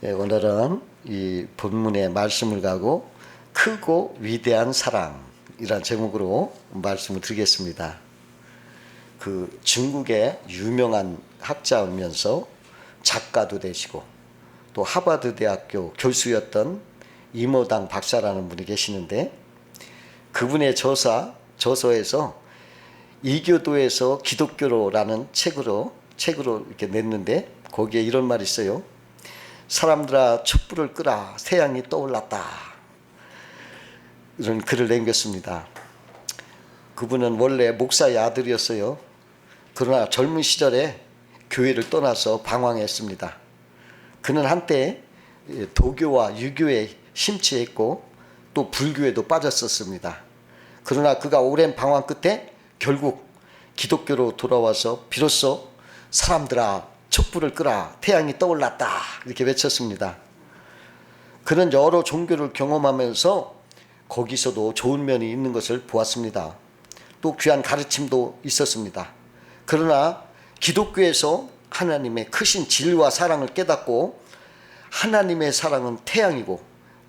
오늘은 이 본문의 말씀을 가고 크고 위대한 사랑이란 제목으로 말씀을 드리겠습니다. 그 중국의 유명한 학자이면서 작가도 되시고 또 하버드 대학교 교수였던 이모당 박사라는 분이 계시는데, 그분의 저서에서 이교도에서 기독교로라는 책으로 이렇게 냈는데, 거기에 이런 말이 있어요. 사람들아 촛불을 끄라, 태양이 떠올랐다. 이런 글을 남겼습니다. 그분은 원래 목사의 아들이었어요. 그러나 젊은 시절에 교회를 떠나서 방황했습니다. 그는 한때 도교와 유교에 심취했고 또 불교에도 빠졌었습니다. 그러나 그가 오랜 방황 끝에 결국 기독교로 돌아와서 비로소 사람들아 촛불을 끄라, 태양이 떠올랐다, 이렇게 외쳤습니다. 그는 여러 종교를 경험하면서 거기서도 좋은 면이 있는 것을 보았습니다. 또 귀한 가르침도 있었습니다. 그러나 기독교에서 하나님의 크신 진리와 사랑을 깨닫고 하나님의 사랑은 태양이고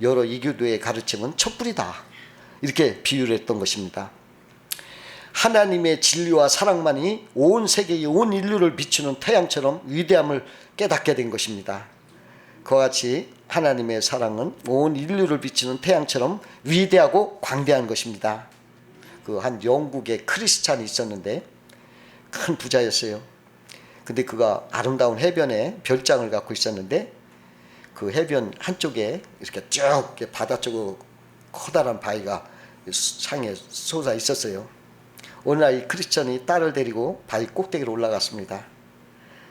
여러 이교도의 가르침은 촛불이다, 이렇게 비유를 했던 것입니다. 하나님의 진리와 사랑만이 온 세계의 온 인류를 비추는 태양처럼 위대함을 깨닫게 된 것입니다. 그와 같이 하나님의 사랑은 온 인류를 비추는 태양처럼 위대하고 광대한 것입니다. 그 한 영국의 크리스찬이 있었는데 큰 부자였어요. 근데 그가 아름다운 해변에 별장을 갖고 있었는데, 그 해변 한쪽에 이렇게 쭉 바다 쪽으로 커다란 바위가 상에 솟아 있었어요. 어느 날 이 크리스천이 딸을 데리고 바위 꼭대기로 올라갔습니다.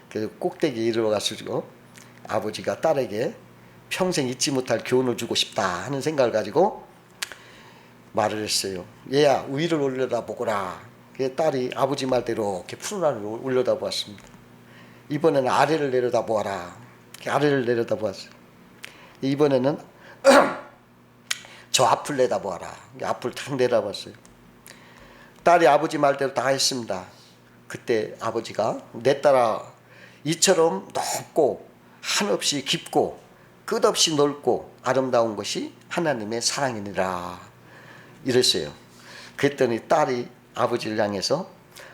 그래서 꼭대기에 이르러가지고 아버지가 딸에게 평생 잊지 못할 교훈을 주고 싶다 하는 생각을 가지고 말을 했어요. 얘야, 위를 올려다보거라. 딸이 아버지 말대로 이렇게 푸른 하늘을 올려다보았습니다. 이번에는 아래를 내려다보아라. 아래를 내려다보았어요. 이번에는 저 앞을 내다보아라. 앞을 탁 내다봤어요. 딸이 아버지 말대로 다 했습니다. 그때 아버지가 내 딸아, 이처럼 높고 한없이 깊고 끝없이 넓고 아름다운 것이 하나님의 사랑이니라, 이랬어요. 그랬더니 딸이 아버지를 향해서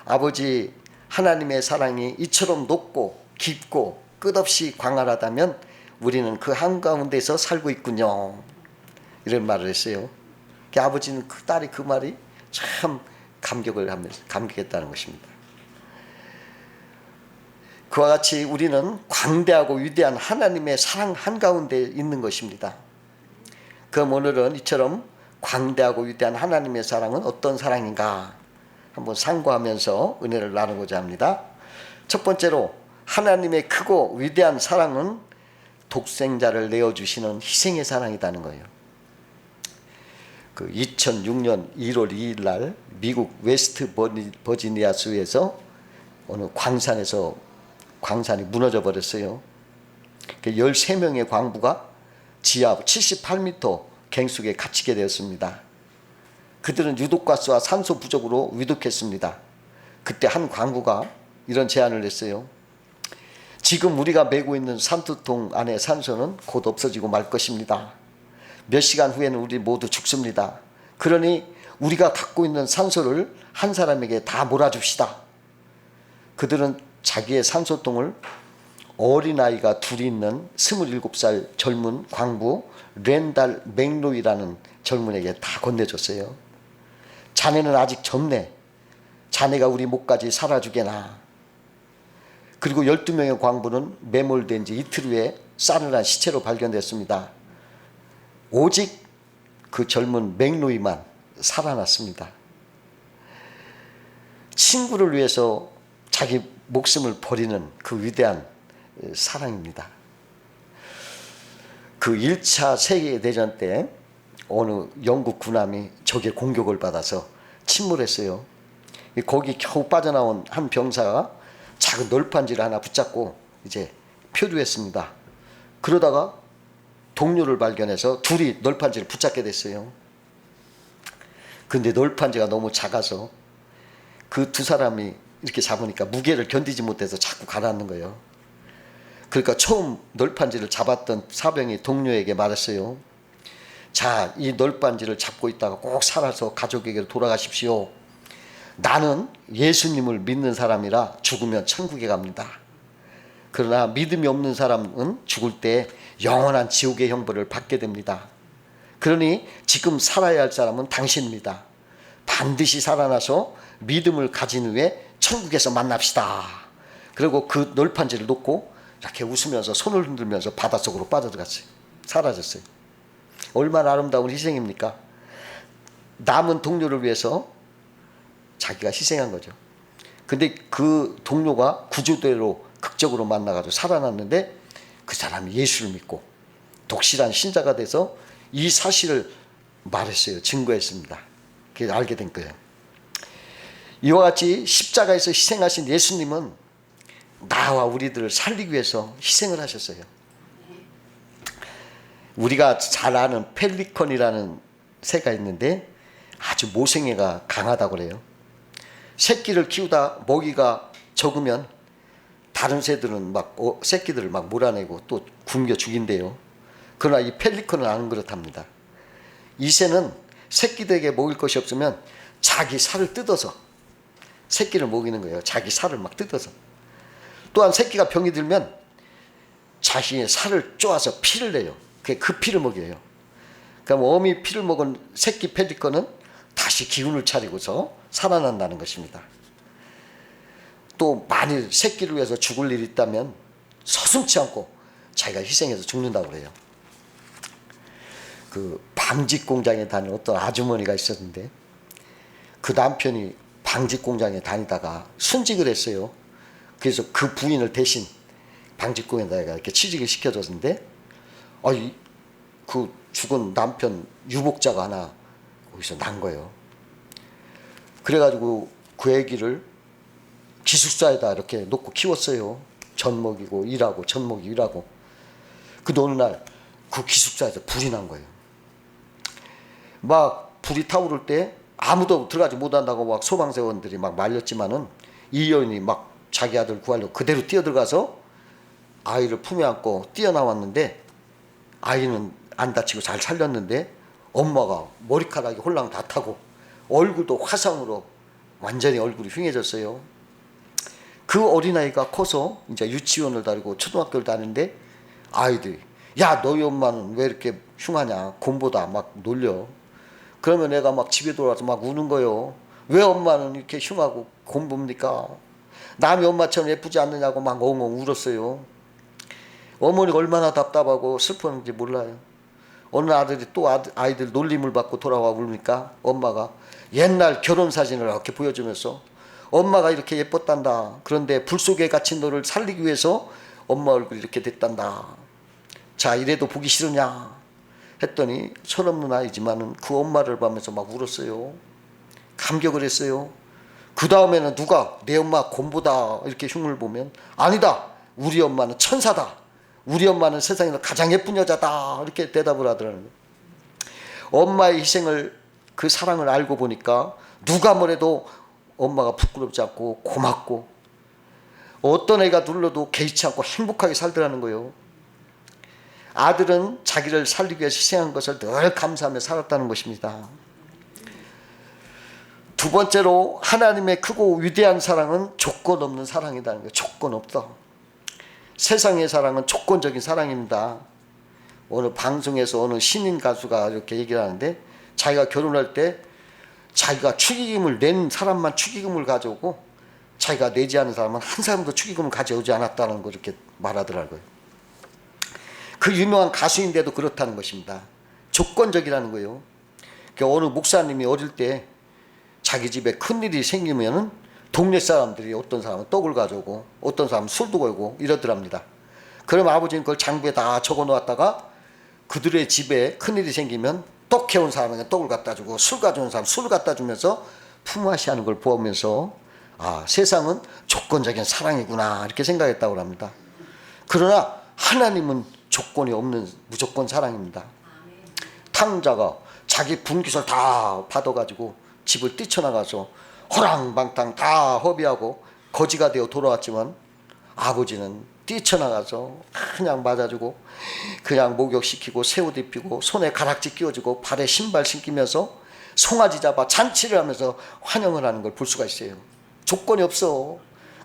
아버지, 하나님의 사랑이 이처럼 높고 깊고 끝없이 광활하다면 우리는 그 한가운데서 살고 있군요, 이런 말을 했어요. 아버지는 딸이 그 말이 참 감격을 하면서 감격했다는 것입니다. 그와 같이 우리는 광대하고 위대한 하나님의 사랑 한가운데 있는 것입니다. 그럼 오늘은 이처럼 광대하고 위대한 하나님의 사랑은 어떤 사랑인가 한번 상고하면서 은혜를 나누고자 합니다. 첫 번째로, 하나님의 크고 위대한 사랑은 독생자를 내어주시는 희생의 사랑이라는 거예요. 그 2006년 1월 2일 날 미국 웨스트 버지니아주에서 어느 광산이 무너져 버렸어요. 13명의 광부가 지하 78m 갱속에 갇히게 되었습니다. 그들은 유독가스와 산소 부족으로 위독했습니다. 그때 한 광부가 이런 제안을 했어요. 지금 우리가 메고 있는 산소통 안에 산소는 곧 없어지고 말 것입니다. 몇 시간 후에는 우리 모두 죽습니다. 그러니 우리가 갖고 있는 산소를 한 사람에게 다 몰아줍시다. 그들은 자기의 산소통을 어린아이가 둘이 있는 27살 젊은 광부 렌달 맥로이라는 젊은에게 다 건네줬어요. 자네는 아직 젊네. 자네가 우리 목까지 살아주게나. 그리고 12명의 광부는 매몰된 지 이틀 후에 싸늘한 시체로 발견됐습니다. 오직 그 젊은 맥로이만 살아났습니다. 친구를 위해서 자기 목숨을 버리는 그 위대한 사랑입니다. 그 1차 세계대전 때 어느 영국 군함이 적의 공격을 받아서 침몰했어요. 거기 겨우 빠져나온 한 병사가 작은 널판지를 하나 붙잡고 이제 표류했습니다. 그러다가 동료를 발견해서 둘이 널판지를 붙잡게 됐어요. 근데 널판지가 너무 작아서 그 두 사람이 이렇게 잡으니까 무게를 견디지 못해서 자꾸 가라앉는 거예요. 그러니까 처음 널판지를 잡았던 사병이 동료에게 말했어요. 자, 이 널판지를 잡고 있다가 꼭 살아서 가족에게로 돌아가십시오. 나는 예수님을 믿는 사람이라 죽으면 천국에 갑니다. 그러나 믿음이 없는 사람은 죽을 때 영원한 지옥의 형벌을 받게 됩니다. 그러니 지금 살아야 할 사람은 당신입니다. 반드시 살아나서 믿음을 가진 후에 천국에서 만납시다. 그리고 그 널판지를 놓고 이렇게 웃으면서 손을 흔들면서 바닷속으로 빠져들었어요. 사라졌어요. 얼마나 아름다운 희생입니까? 남은 동료를 위해서 자기가 희생한 거죠. 근데 그 동료가 구조대로 극적으로 만나가지고 살아났는데 그 사람이 예수를 믿고 독실한 신자가 돼서 이 사실을 말했어요. 증거했습니다. 그래서 알게 된 거예요. 이와 같이 십자가에서 희생하신 예수님은 나와 우리들을 살리기 위해서 희생을 하셨어요. 우리가 잘 아는 펠리컨이라는 새가 있는데 아주 모생애가 강하다고 그래요. 새끼를 키우다 먹이가 적으면 다른 새들은 막 새끼들을 막 몰아내고 또 굶겨 죽인대요. 그러나 이 펠리컨은 안 그렇답니다. 이 새는 새끼들에게 먹일 것이 없으면 자기 살을 뜯어서 새끼를 먹이는 거예요. 자기 살을 막 뜯어서. 또한 새끼가 병이 들면 자신의 살을 쪼아서 피를 내요. 그 피를 먹여요. 그럼 어미 피를 먹은 새끼 펠리컨은 다시 기운을 차리고서 살아난다는 것입니다. 또 만일 새끼를 위해서 죽을 일이 있다면 서슴지 않고 자기가 희생해서 죽는다고 그래요. 그 방직 공장에 다니는 어떤 아주머니가 있었는데 그 남편이 방직 공장에 다니다가 순직을 했어요. 그래서 그 부인을 대신 방직 공장에다가 이렇게 취직을 시켜줬는데 그 죽은 남편 유복자가 하나 거기서 난 거예요. 그래가지고 그 애기를 기숙사에다 이렇게 놓고 키웠어요. 젖 먹이고 일하고 젖 먹이고 일하고. 근데 어느 날 그 기숙사에서 불이 난 거예요. 막 불이 타오를 때 아무도 들어가지 못한다고 막 소방대원들이 막 말렸지만은 이 여인이 막 자기 아들 구하려고 그대로 뛰어들어가서 아이를 품에 안고 뛰어나왔는데 아이는 안 다치고 잘 살렸는데 엄마가 머리카락이 홀랑 다 타고 얼굴도 화상으로 완전히 얼굴이 흉해졌어요. 그 어린아이가 커서 이제 유치원을 다니고 초등학교를 다니는데 아이들이 야 너희 엄마는 왜 이렇게 흉하냐 곰보다 막 놀려. 그러면 애가 막 집에 돌아와서 막 우는 거요. 왜 엄마는 이렇게 흉하고 곰봅니까? 남이 엄마처럼 예쁘지 않느냐고 막 엉엉 울었어요. 어머니가 얼마나 답답하고 슬펐는지 몰라요. 어느 아들이 또 아이들 놀림을 받고 돌아와 울니까 엄마가 옛날 결혼 사진을 이렇게 보여주면서 엄마가 이렇게 예뻤단다. 그런데 불 속에 갇힌 너를 살리기 위해서 엄마 얼굴이 이렇게 됐단다. 자 이래도 보기 싫으냐 했더니 철없는 아이지만은 그 엄마를 보면서 막 울었어요. 감격을 했어요. 그 다음에는 누가 내 엄마 곰보다 이렇게 흉을 보면 아니다 우리 엄마는 천사다. 우리 엄마는 세상에서 가장 예쁜 여자다. 이렇게 대답을 하더라고요. 엄마의 희생을 그 사랑을 알고 보니까 누가 뭐래도 엄마가 부끄럽지 않고 고맙고 어떤 애가 눌러도 개의치 않고 행복하게 살더라는 거예요. 아들은 자기를 살리기 위해서 희생한 것을 늘 감사하며 살았다는 것입니다. 두 번째로 하나님의 크고 위대한 사랑은 조건 없는 사랑이라는 거예요. 조건 없다. 세상의 사랑은 조건적인 사랑입니다. 어느 방송에서 어느 신인 가수가 이렇게 얘기를 하는데 자기가 결혼할 때 자기가 축의금을 낸 사람만 축의금을 가져오고 자기가 내지 않은 사람은 한 사람도 축의금을 가져오지 않았다는 걸 이렇게 말하더라고요. 그 유명한 가수인데도 그렇다는 것입니다. 조건적이라는 거예요. 어느 목사님이 어릴 때 자기 집에 큰일이 생기면은 동네 사람들이 어떤 사람은 떡을 가져오고 어떤 사람은 술도 걸고 이러더랍니다. 그럼 아버지는 그걸 장부에 다 적어 놓았다가 그들의 집에 큰일이 생기면 떡 해온 사람에게 떡을 갖다 주고 술 가져온 사람 술을 갖다 주면서 품앗이하는 걸 보면서 아 세상은 조건적인 사랑이구나 이렇게 생각했다고 합니다. 그러나 하나님은 조건이 없는 무조건 사랑입니다. 탕자가 자기 분깃을 다 받아가지고 집을 뛰쳐나가서 호랑방탕 다 허비하고 거지가 되어 돌아왔지만 아버지는 뛰쳐나가서 그냥 맞아주고 그냥 목욕시키고 새 옷 입히고 손에 가락지 끼워주고 발에 신발 신기면서 송아지 잡아 잔치를 하면서 환영을 하는 걸 볼 수가 있어요. 조건이 없어.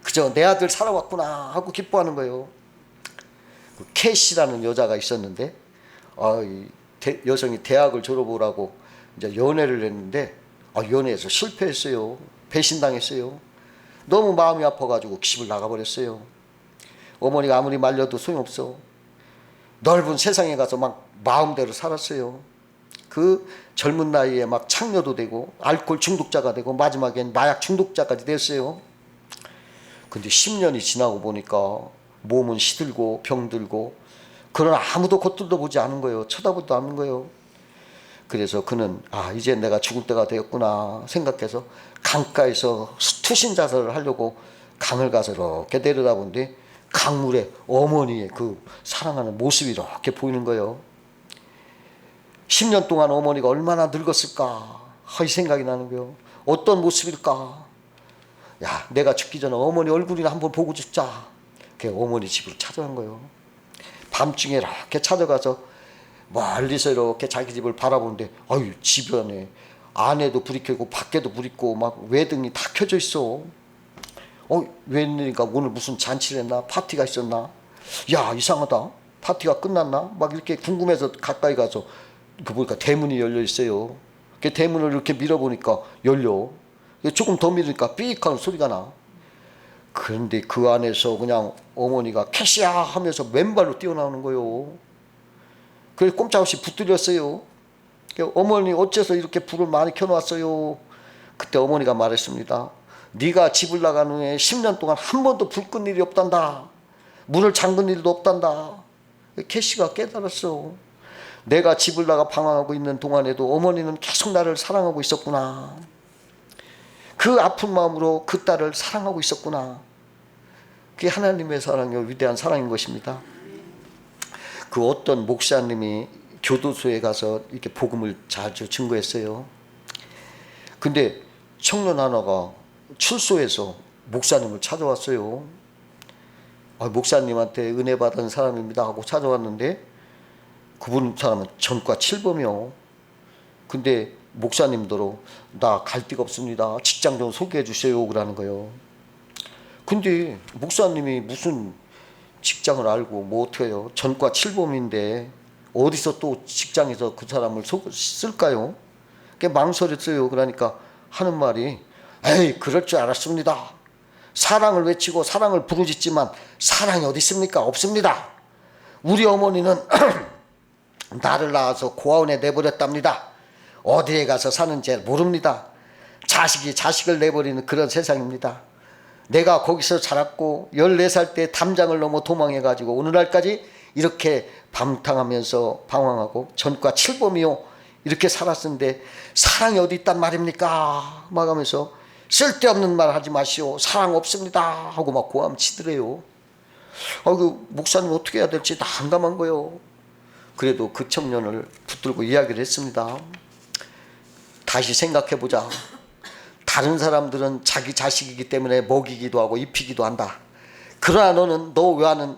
그저 내 아들 살아왔구나 하고 기뻐하는 거예요. 그 캐시라는 여자가 있었는데 여성이 대학을 졸업을 이제 연애를 했는데 연애에서 실패했어요. 배신당했어요. 너무 마음이 아파가지고 집을 나가버렸어요. 어머니가 아무리 말려도 소용없어. 넓은 세상에 가서 막 마음대로 살았어요. 그 젊은 나이에 막 창녀도 되고 알코올 중독자가 되고 마지막엔 마약 중독자까지 됐어요. 근데 10년이 지나고 보니까 몸은 시들고 병들고 그러나 아무도 겉들도 보지 않은 거예요. 쳐다보지도 않는 거예요. 그래서 그는 이제 내가 죽을 때가 되었구나 생각해서 강가에서 투신자살을 하려고 강을 가서 이렇게 내려다보는데 강물에 어머니의 그 사랑하는 모습이 이렇게 보이는 거예요. 10년 동안 어머니가 얼마나 늙었을까 이 생각이 나는 거예요. 어떤 모습일까. 내가 죽기 전에 어머니 얼굴이나 한번 보고 죽자. 어머니 집으로 찾아간 거예요. 밤중에 이렇게 찾아가서 멀리서 이렇게 자기 집을 바라보는데 집 안에 안에도 불이 켜고 밖에도 불이 있고 막 외등이 다 켜져 있어. 웬일인가 오늘 무슨 잔치를 했나 파티가 있었나. 이상하다. 파티가 끝났나 막 이렇게 궁금해서 가까이 가서 보니까 대문이 열려 있어요. 그 대문을 이렇게 밀어보니까 열려. 조금 더 밀으니까 삐익 하는 소리가 나. 그런데 그 안에서 그냥 어머니가 캐시야 하면서 맨발로 뛰어나오는 거예요. 그래서 꼼짝없이 붙들렸어요. 어머니 어째서 이렇게 불을 많이 켜놓았어요. 그때 어머니가 말했습니다. 네가 집을 나간 후에 10년 동안 한 번도 불 끈 일이 없단다. 문을 잠근 일도 없단다. 캐시가 깨달았어. 내가 집을 나가 방황하고 있는 동안에도 어머니는 계속 나를 사랑하고 있었구나. 그 아픈 마음으로 그 딸을 사랑하고 있었구나. 그게 하나님의 사랑이요 위대한 사랑인 것입니다. 그 어떤 목사님이 교도소에 가서 이렇게 복음을 자주 증거했어요. 근데 청년 하나가 출소해서 목사님을 찾아왔어요. 목사님한테 은혜 받은 사람입니다 하고 찾아왔는데 그분 사람은 전과 7범이요. 근데 목사님더러 나 갈 데가 없습니다. 직장 좀 소개해 주세요 그러는 거예요. 근데 목사님이 무슨 직장을 알고 뭐 어떻게 해요. 전과 7범인데 어디서 또 직장에서 그 사람을 쓸까요? 그게 망설였어요. 그러니까 하는 말이 에이 그럴 줄 알았습니다. 사랑을 외치고 사랑을 부르짖지만 사랑이 어디 있습니까? 없습니다. 우리 어머니는 나를 낳아서 고아원에 내버렸답니다. 어디에 가서 사는지 모릅니다. 자식이 자식을 내버리는 그런 세상입니다. 내가 거기서 자랐고 14살 때 담장을 넘어 도망해가지고 오늘날까지 이렇게 방탕하면서 방황하고 전과 7범이요 이렇게 살았는데 사랑이 어디 있단 말입니까? 막 하면서 쓸데없는 말 하지 마시오. 사랑 없습니다 하고 막 고함 치더래요. 그 목사님 어떻게 해야 될지 난감한 거예요. 그래도 그 청년을 붙들고 이야기를 했습니다. 다시 생각해보자. 다른 사람들은 자기 자식이기 때문에 먹이기도 하고 입히기도 한다. 그러나 너는 너 외와는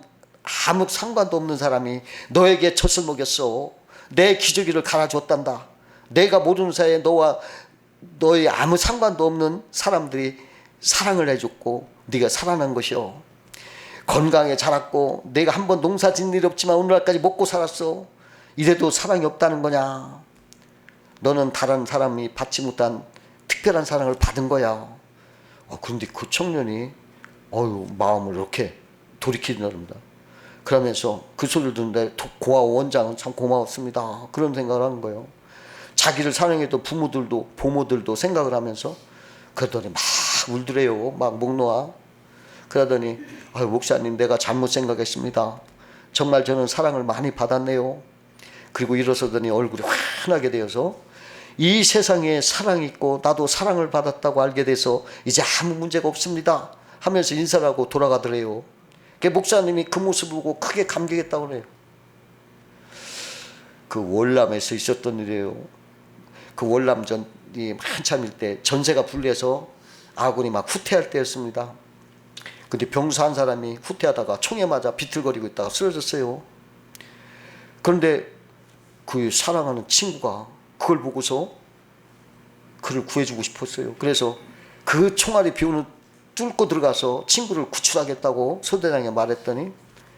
아무 상관도 없는 사람이 너에게 젖을 먹였어. 내 기저귀를 갈아줬단다. 내가 모르는 사이에 너와 너의 아무 상관도 없는 사람들이 사랑을 해줬고 네가 살아난 것이요. 건강에 자랐고 내가 한번 농사 짓는 일 없지만 오늘날까지 먹고 살았어. 이래도 사랑이 없다는 거냐. 너는 다른 사람이 받지 못한 특별한 사랑을 받은 거야. 그런데 그 청년이 마음을 이렇게 돌이키더랍니다. 그러면서 그 소리를 듣는데 고아원 원장은 참 고마웠습니다. 그런 생각을 하는 거예요. 자기를 사랑했던 부모들도 보모들도 생각을 하면서 그러더니 막 울더래요. 막 목 놓아. 그러더니 목사님 내가 잘못 생각했습니다. 정말 저는 사랑을 많이 받았네요. 그리고 일어서더니 얼굴이 환하게 되어서 이 세상에 사랑이 있고 나도 사랑을 받았다고 알게 돼서 이제 아무 문제가 없습니다 하면서 인사를 하고 돌아가더래요. 목사님이 그 모습을 보고 크게 감격했다고 그래요. 그 월남에서 있었던 일이에요. 그 월남전이 한참일 때 전세가 불려서 아군이 막 후퇴할 때였습니다. 근데 병사 한 사람이 후퇴하다가 총에 맞아 비틀거리고 있다가 쓰러졌어요. 그런데 그 사랑하는 친구가 그걸 보고서 그를 구해주고 싶었어요. 그래서 그 총알이 비오는 뚫고 들어가서 친구를 구출하겠다고 소대장에 말했더니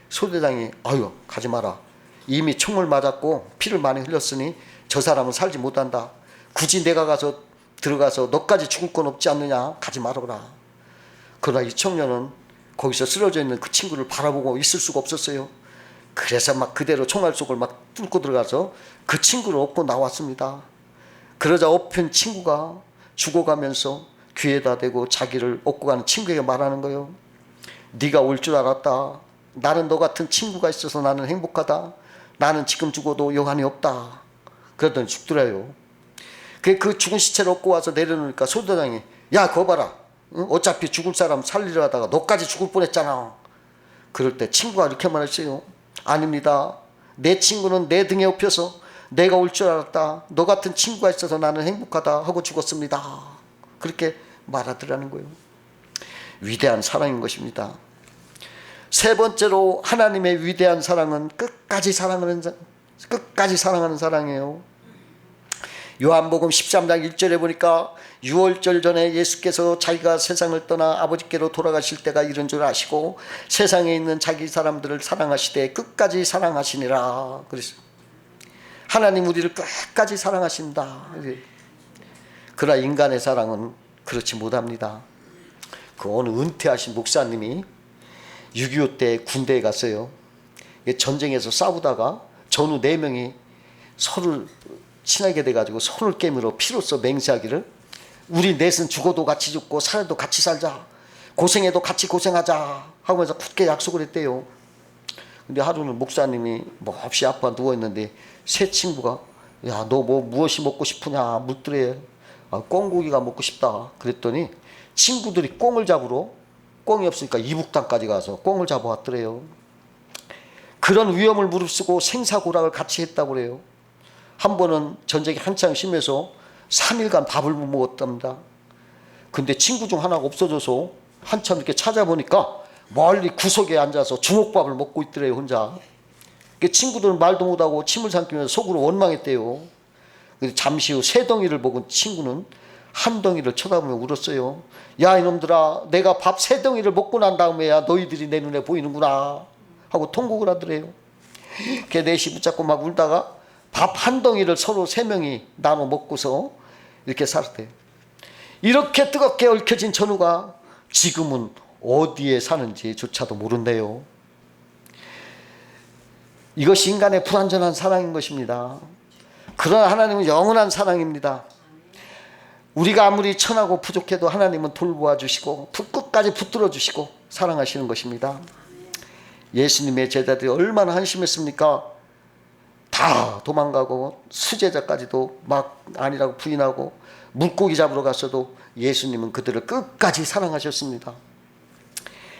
소대장이 아유 가지 마라. 이미 총을 맞았고 피를 많이 흘렸으니 저 사람은 살지 못한다. 굳이 내가 가서 들어가서 너까지 죽을 건 없지 않느냐. 가지 말아라. 그러나 이 청년은 거기서 쓰러져 있는 그 친구를 바라보고 있을 수가 없었어요. 그래서 막 그대로 총알 속을 막 뚫고 들어가서 그 친구를 업고 나왔습니다. 그러자 업힌 친구가 죽어가면서 귀에다 대고 자기를 업고 가는 친구에게 말하는 거예요. 네가 올 줄 알았다. 나는 너 같은 친구가 있어서 나는 행복하다. 나는 지금 죽어도 여한이 없다. 그러더니 죽더래요. 그 죽은 시체를 업고 와서 내려놓으니까 소대장이 야 그거 봐라. 어차피 죽을 사람 살리려 하다가 너까지 죽을 뻔했잖아. 그럴 때 친구가 이렇게 말했어요. 아닙니다. 내 친구는 내 등에 업혀서 내가 올 줄 알았다. 너 같은 친구가 있어서 나는 행복하다 하고 죽었습니다. 그렇게 말하더라는 거예요. 위대한 사랑인 것입니다. 세 번째로 하나님의 위대한 사랑은 끝까지 사랑하는 사랑이에요. 요한복음 13장 1절에 보니까 6월절 전에 예수께서 자기가 세상을 떠나 아버지께로 돌아가실 때가 이른 줄 아시고 세상에 있는 자기 사람들을 사랑하시되 끝까지 사랑하시니라. 그래서 하나님 우리를 끝까지 사랑하신다. 그러나 인간의 사랑은 그렇지 못합니다. 그 어느 은퇴하신 목사님이 6.25 때 군대에 갔어요. 전쟁에서 싸우다가 전우 4명이 서로 친하게 돼가지고 손을 깨물어 피로써 맹세하기를 우리 넷은 죽어도 같이 죽고 살아도 같이 살자. 고생해도 같이 고생하자 하면서 굳게 약속을 했대요. 근데 하루는 목사님이 몹시 아파 누워있는데 세 친구가 야 너 무엇이 먹고 싶으냐 묻더래. 꽁고기가 먹고 싶다. 그랬더니 친구들이 꽁을 잡으러 꽁이 없으니까 이북단까지 가서 꽁을 잡아왔더래요. 그런 위험을 무릅쓰고 생사고락을 같이 했다고 그래요. 한 번은 전쟁이 한창 심해서 3일간 밥을 못 먹었답니다. 근데 친구 중 하나가 없어져서 한참 이렇게 찾아보니까 멀리 구석에 앉아서 주먹밥을 먹고 있더래요 혼자. 친구들은 말도 못하고 침을 삼키면서 속으로 원망했대요. 잠시 후 세 덩이를 먹은 친구는 한 덩이를 쳐다보며 울었어요. 야 이놈들아 내가 밥 세 덩이를 먹고 난 다음에야 너희들이 내 눈에 보이는구나 하고 통곡을 하더래요. 걔 넷이 붙잡고 막 울다가 밥 한 덩이를 서로 3명이 나눠 먹고서 이렇게 살았대요. 이렇게 뜨겁게 얽혀진 전우가 지금은 어디에 사는지조차도 모른대요. 이것이 인간의 불완전한 사랑인 것입니다. 그러나 하나님은 영원한 사랑입니다. 우리가 아무리 천하고 부족해도 하나님은 돌보아 주시고 끝까지 붙들어 주시고 사랑하시는 것입니다. 예수님의 제자들이 얼마나 한심했습니까? 다 도망가고 수제자까지도 막 아니라고 부인하고 물고기 잡으러 갔어도 예수님은 그들을 끝까지 사랑하셨습니다.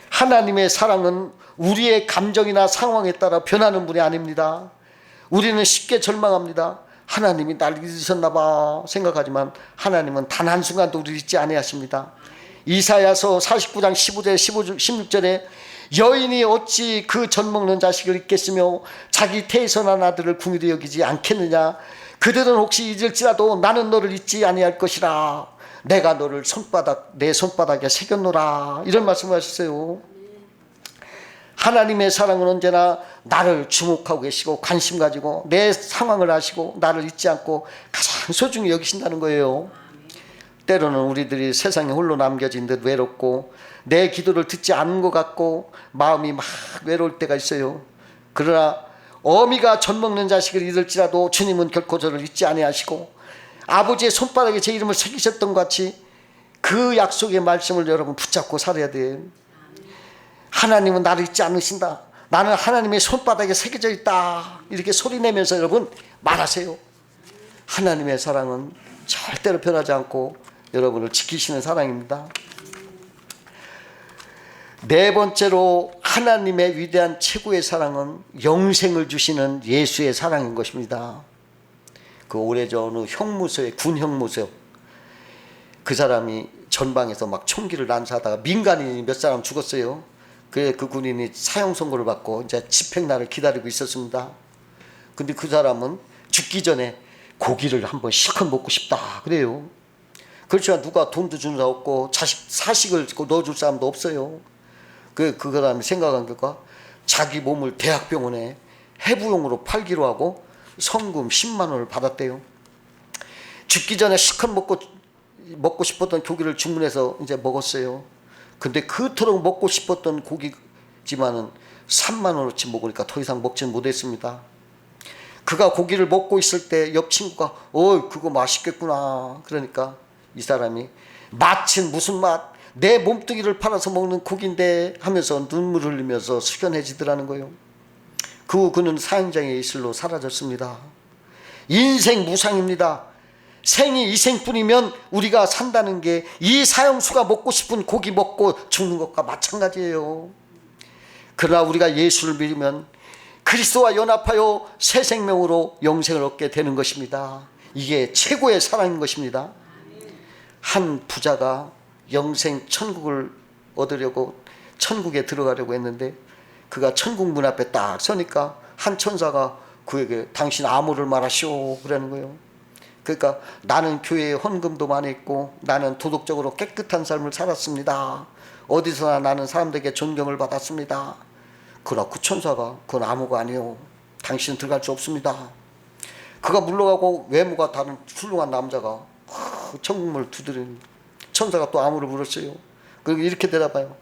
하나님의 사랑은 우리의 감정이나 상황에 따라 변하는 분이 아닙니다. 우리는 쉽게 절망합니다. 하나님이 날 잊으셨나 봐 생각하지만 하나님은 단 한순간도 우리를 잊지 아니하십니다. 이사야서 49장 15절 16절에 여인이 어찌 그 젖 먹는 자식을 잊겠으며 자기 태에서 난 아들을 궁휼히 여기지 않겠느냐. 그들은 혹시 잊을지라도 나는 너를 잊지 아니할 것이라. 내가 너를 내 손바닥에 새겼노라. 이런 말씀을 하셨어요. 하나님의 사랑은 언제나 나를 주목하고 계시고 관심 가지고 내 상황을 아시고 나를 잊지 않고 가장 소중히 여기신다는 거예요. 때로는 우리들이 세상에 홀로 남겨진 듯 외롭고 내 기도를 듣지 않은 것 같고 마음이 막 외로울 때가 있어요. 그러나 어미가 젖 먹는 자식을 잊을지라도 주님은 결코 저를 잊지 아니하시고 아버지의 손바닥에 제 이름을 새기셨던 것 같이 그 약속의 말씀을 여러분 붙잡고 살아야 돼요. 하나님은 나를 잊지 않으신다. 나는 하나님의 손바닥에 새겨져 있다. 이렇게 소리내면서 여러분 말하세요. 하나님의 사랑은 절대로 변하지 않고 여러분을 지키시는 사랑입니다. 네 번째로 하나님의 위대한 최고의 사랑은 영생을 주시는 예수의 사랑인 것입니다. 그 오래전 형무소에 군 형무소 그 사람이 전방에서 막 총기를 난사하다가 민간인이 몇 사람 죽었어요. 그 군인이 사형 선고를 받고 이제 집행날을 기다리고 있었습니다. 근데 그 사람은 죽기 전에 고기를 한번 실컷 먹고 싶다 그래요. 그렇지만 누가 돈도 주는 사람 없고 사식을 넣어줄 사람도 없어요. 그 사람이 생각한 결과 자기 몸을 대학병원에 해부용으로 팔기로 하고 성금 10만 원을 받았대요. 죽기 전에 실컷 먹고 싶었던 고기를 주문해서 이제 먹었어요. 근데 그토록 먹고 싶었던 고기지만은 3만 원어치 먹으니까 더 이상 먹지는 못했습니다. 그가 고기를 먹고 있을 때 옆 친구가 그거 맛있겠구나 그러니까 이 사람이 맛은 무슨 맛, 내 몸뚱이를 팔아서 먹는 고기인데 하면서 눈물을 흘리면서 숙연해지더라는 거예요. 그는 사형장의 이슬로 사라졌습니다. 인생 무상입니다. 생이 이 생뿐이면 우리가 산다는 게 이 사형수가 먹고 싶은 고기 먹고 죽는 것과 마찬가지예요. 그러나 우리가 예수를 믿으면 그리스도와 연합하여 새 생명으로 영생을 얻게 되는 것입니다. 이게 최고의 사랑인 것입니다. 한 부자가 영생 천국을 얻으려고 천국에 들어가려고 했는데 그가 천국 문 앞에 딱 서니까 한 천사가 그에게 당신 암호를 말하시오 그러는 거예요. 그러니까 나는 교회에 헌금도 많이 했고 나는 도덕적으로 깨끗한 삶을 살았습니다. 어디서나 나는 사람들에게 존경을 받았습니다. 그러나 그 천사가 그건 암호가 아니요. 당신은 들어갈 수 없습니다. 그가 물러가고 외모가 다른 훌륭한 남자가 천국문을 두드리는 천사가 또 암호를 물었어요. 그리고 이렇게 대답해요.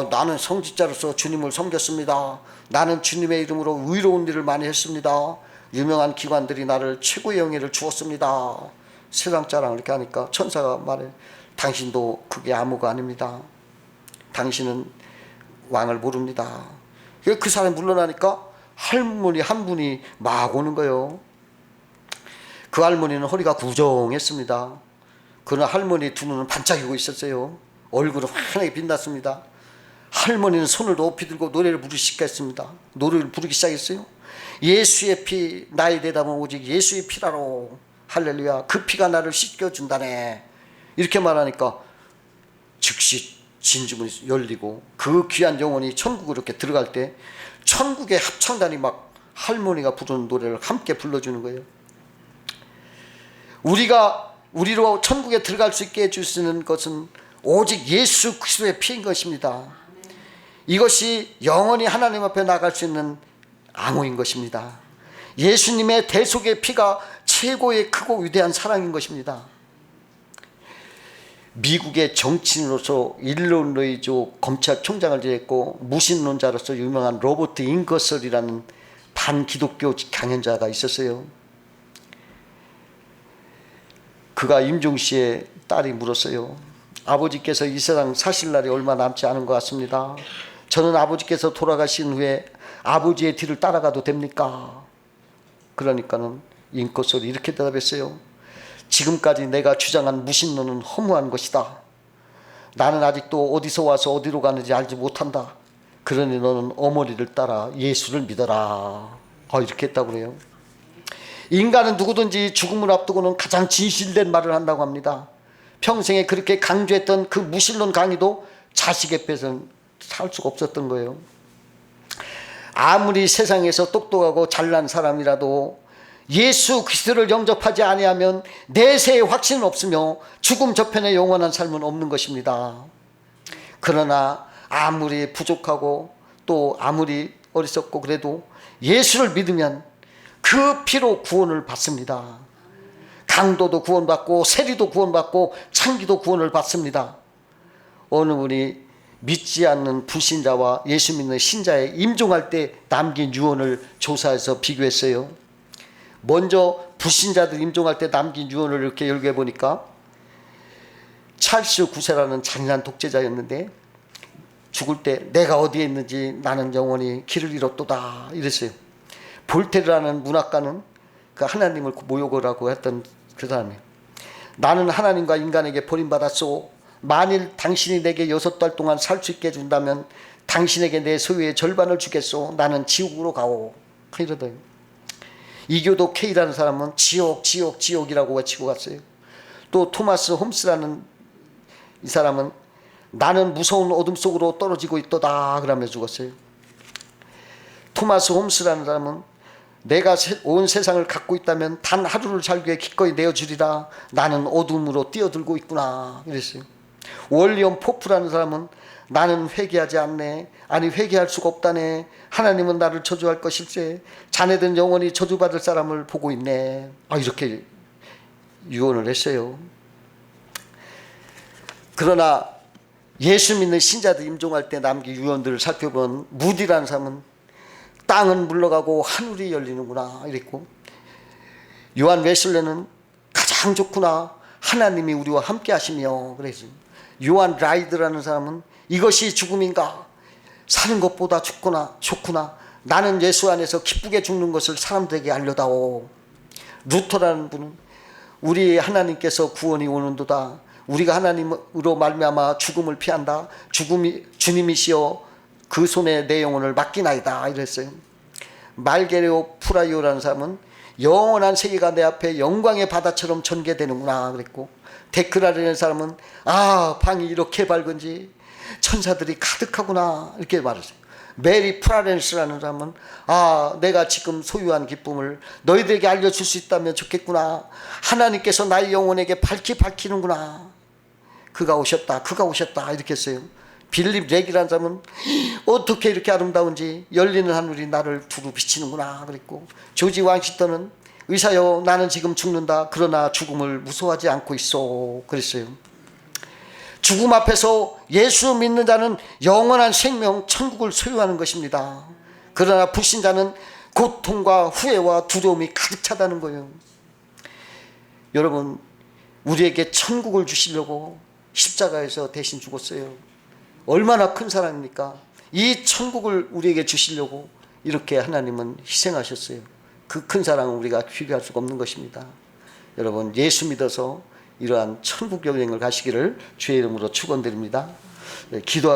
나는 성직자로서 주님을 섬겼습니다. 나는 주님의 이름으로 의로운 일을 많이 했습니다. 유명한 기관들이 나를 최고의 영예를 주었습니다. 세상 자랑 이렇게 하니까 천사가 말해 당신도 그게 암호가 아닙니다. 당신은 왕을 모릅니다. 그 사람이 물러나니까 할머니 한 분이 막 오는 거예요. 그 할머니는 허리가 구정했습니다. 그러나 할머니 두 눈은 반짝이고 있었어요. 얼굴은 환하게 빛났습니다. 할머니는 손을 높이 들고 노래를 부르기 시작했습니다. 노래를 부르기 시작했어요. 예수의 피, 나의 대답은 오직 예수의 피라로. 할렐루야. 그 피가 나를 씻겨준다네. 이렇게 말하니까 즉시 진주문이 열리고 그 귀한 영혼이 천국으로 이렇게 들어갈 때 천국의 합창단이 막 할머니가 부르는 노래를 함께 불러주는 거예요. 우리로 천국에 들어갈 수 있게 해주시는 것은 오직 예수 그리스도의 피인 것입니다. 이것이 영원히 하나님 앞에 나갈 수 있는 암호인 것입니다. 예수님의 대속의 피가 최고의 크고 위대한 사랑인 것입니다. 미국의 정치인으로서 일리노이주 검찰총장을 지냈고 무신론자로서 유명한 로버트 잉거설이라는 반기독교 강연자가 있었어요. 그가 임종시의 딸이 물었어요. 아버지께서 이 세상 사실 날이 얼마 남지 않은 것 같습니다. 저는 아버지께서 돌아가신 후에 아버지의 뒤를 따라가도 됩니까? 그러니까는 잉거설이 이렇게 대답했어요. 지금까지 내가 주장한 무신론은 허무한 것이다. 나는 아직도 어디서 와서 어디로 가는지 알지 못한다. 그러니 너는 어머니를 따라 예수를 믿어라. 이렇게 했다고 그래요. 인간은 누구든지 죽음을 앞두고는 가장 진실된 말을 한다고 합니다. 평생에 그렇게 강조했던 그 무신론 강의도 자식의 뺏은 살 수가 없었던 거예요. 아무리 세상에서 똑똑하고 잘난 사람이라도 예수 그리스도를 영접하지 아니하면 내세의 확신은 없으며 죽음 저편의 영원한 삶은 없는 것입니다. 그러나 아무리 부족하고 또 아무리 어리석고 그래도 예수를 믿으면 그 피로 구원을 받습니다. 강도도 구원받고 세리도 구원받고 창기도 구원을 받습니다. 어느 분이 믿지 않는 불신자와 예수 믿는 신자에 임종할 때 남긴 유언을 조사해서 비교했어요. 먼저 불신자들 임종할 때 남긴 유언을 이렇게 열거해보니까 찰스 9세라는 잔인한 독재자였는데 죽을 때 내가 어디에 있는지 나는 영원히 길을 잃었도다 이랬어요. 볼테르라는 문학가는 그 하나님을 모욕을 하고 했던 그 사람이에요. 나는 하나님과 인간에게 버림받았소. 만일 당신이 내게 6달 동안 살 수 있게 해준다면 당신에게 내 소유의 절반을 주겠소. 나는 지옥으로 가오. 이러더니 이교도 K라는 사람은 지옥 지옥 지옥이라고 외치고 갔어요. 또 토마스 홈스라는 이 사람은 나는 무서운 어둠 속으로 떨어지고 있도다 그러며 죽었어요. 토마스 홈스라는 사람은 내가 온 세상을 갖고 있다면 단 하루를 살기 위해 기꺼이 내어주리라. 나는 어둠으로 뛰어들고 있구나 이랬어요. 월리엄 포프라는 사람은 나는 회개하지 않네. 아니 회개할 수가 없다네. 하나님은 나를 저주할 것일세. 자네들은 영원히 저주받을 사람을 보고 있네. 이렇게 유언을 했어요. 그러나 예수 믿는 신자들 임종할 때 남긴 유언들을 살펴본 무디라는 사람은 땅은 물러가고 하늘이 열리는구나 이랬고, 요한 웨슬레는 가장 좋구나. 하나님이 우리와 함께 하시며 그래서, 요한 라이드라는 사람은 이것이 죽음인가? 사는 것보다 좋구나. 나는 예수 안에서 기쁘게 죽는 것을 사람들에게 알려다오. 루터라는 분은 우리 하나님께서 구원이 오는도다. 우리가 하나님으로 말미암아 죽음을 피한다. 죽음이 주님이시여 그 손에 내 영혼을 맡기나이다 이랬어요. 말게레오 프라이오라는 사람은 영원한 세계가 내 앞에 영광의 바다처럼 전개되는구나 그랬고, 데크라라는 사람은 방이 이렇게 밝은지 천사들이 가득하구나 이렇게 말했어요. 메리 프라렌스라는 사람은 내가 지금 소유한 기쁨을 너희들에게 알려줄 수 있다면 좋겠구나. 하나님께서 나의 영혼에게 밝히는구나. 그가 오셨다 이렇게 했어요. 빌립 렉이라는 사람은 어떻게 이렇게 아름다운지 열리는 하늘이 나를 두루 비치는구나 그랬고, 조지 왕시턴은 의사여 나는 지금 죽는다. 그러나 죽음을 무서워하지 않고 있어 그랬어요. 죽음 앞에서 예수 믿는 자는 영원한 생명 천국을 소유하는 것입니다. 그러나 불신자는 고통과 후회와 두려움이 가득 차다는 거예요. 여러분, 우리에게 천국을 주시려고 십자가에서 대신 죽었어요. 얼마나 큰 사랑입니까? 이 천국을 우리에게 주시려고 이렇게 하나님은 희생하셨어요. 그 큰 사랑은 우리가 비교할 수가 없는 것입니다. 여러분, 예수 믿어서 이러한 천국 여행을 가시기를 주의 이름으로 축원드립니다. 기도